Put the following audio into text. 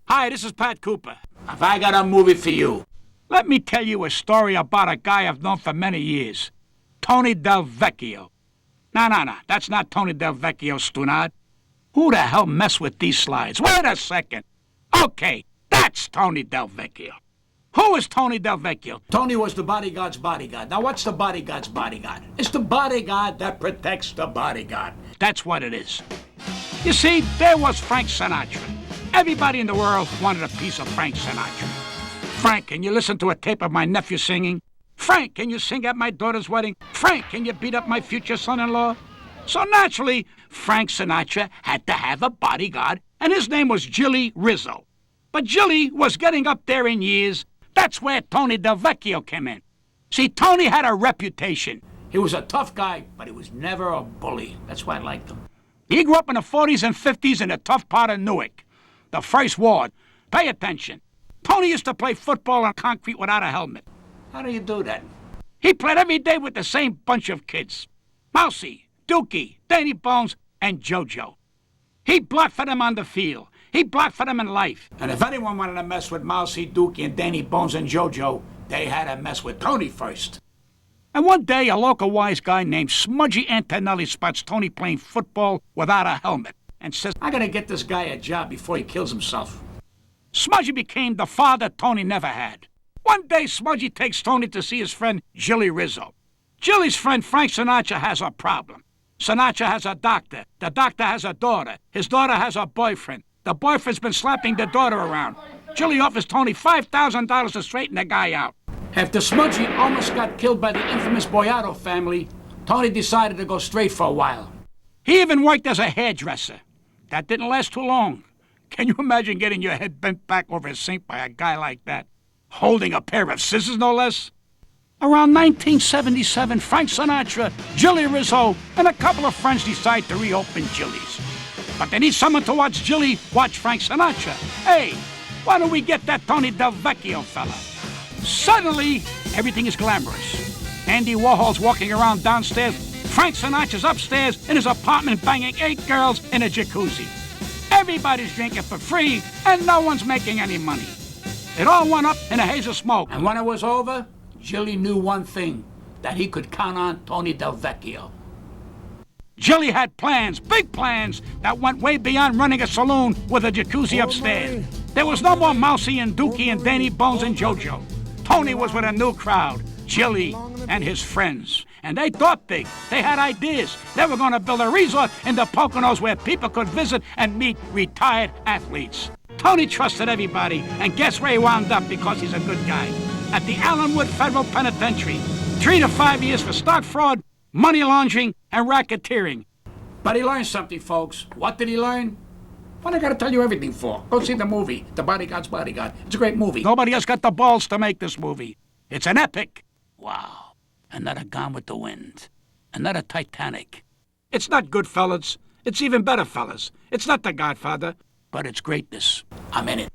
Hi, this is Pat Cooper. Have I got a movie for you? Let me tell you a story about a guy I've known for many years. Tony Delvecchio. No, that's not Tony Delvecchio, Stunard. Who the hell messed with these slides? Wait a second. Okay, that's Tony Delvecchio. Who is Tony Delvecchio? Tony was the bodyguard's bodyguard. Now, what's the bodyguard's bodyguard? It's the bodyguard that protects the bodyguard. That's what it is. You see, there was Frank Sinatra. Everybody in the world wanted a piece of Frank Sinatra. Frank, can you listen to a tape of my nephew singing? Frank, can you sing at my daughter's wedding? Frank, can you beat up my future son-in-law? So naturally, Frank Sinatra had to have a bodyguard, and his name was Jilly Rizzo. But Jilly was getting up there in years. That's where Tony Delvecchio came in. See, Tony had a reputation. He was a tough guy, but he was never a bully. That's why I liked him. He grew up in the 40s and 50s in the tough part of Newark. The first ward. Pay attention. Tony used to play football on concrete without a helmet. How do you do that? He played every day with the same bunch of kids. Mousy, Dookie, Danny Bones, and JoJo. He blocked for them on the field. He blocked for them in life. And if anyone wanted to mess with Mousy, Dookie, and Danny Bones and JoJo, they had to mess with Tony first. And one day, a local wise guy named Smudgy Antonelli spots Tony playing football without a helmet and says, I gotta get this guy a job before he kills himself. Smudgy became the father Tony never had. One day, Smudgy takes Tony to see his friend Jilly Rizzo. Jilly's friend Frank Sinatra has a problem. Sinatra has a doctor. The doctor has a daughter. His daughter has a boyfriend. The boyfriend's been slapping the daughter around. Jilly offers Tony $5,000 to straighten the guy out. After Smudgy almost got killed by the infamous Boyardo family, Tony decided to go straight for a while. He even worked as a hairdresser. That didn't last too long. Can you imagine getting your head bent back over a sink by a guy like that? Holding a pair of scissors, no less? Around 1977, Frank Sinatra, Jilly Rizzo, and a couple of friends decide to reopen Jilly's. But they need someone to watch Jilly watch Frank Sinatra. Hey, why don't we get that Tony Delvecchio fella? Suddenly, everything is glamorous. Andy Warhol's walking around downstairs. Frank Sinatra's upstairs in his apartment banging 8 girls in a jacuzzi. Everybody's drinking for free, and no one's making any money. It all went up in a haze of smoke. And when it was over, Jilly knew one thing, that he could count on Tony Delvecchio. Jilly had plans, big plans, that went way beyond running a saloon with a jacuzzi upstairs. There was no more Mousy and Dookie and Danny Bones and JoJo. Tony was with a new crowd, Jilly and his friends. And they thought big. They had ideas. They were going to build a resort in the Poconos where people could visit and meet retired athletes. Tony trusted everybody, and guess where he wound up because he's a good guy? At the Allenwood Federal Penitentiary. 3 to 5 years for stock fraud, money laundering, and racketeering. But he learned something, folks. What did he learn? What I gotta tell you everything for? Go see the movie, The Bodyguard's Bodyguard. It's a great movie. Nobody else got the balls to make this movie. It's an epic. Wow. Another Gone with the Wind. Another Titanic. It's not Goodfellas. It's even better, fellas. It's not The Godfather, but it's greatness. I'm in it.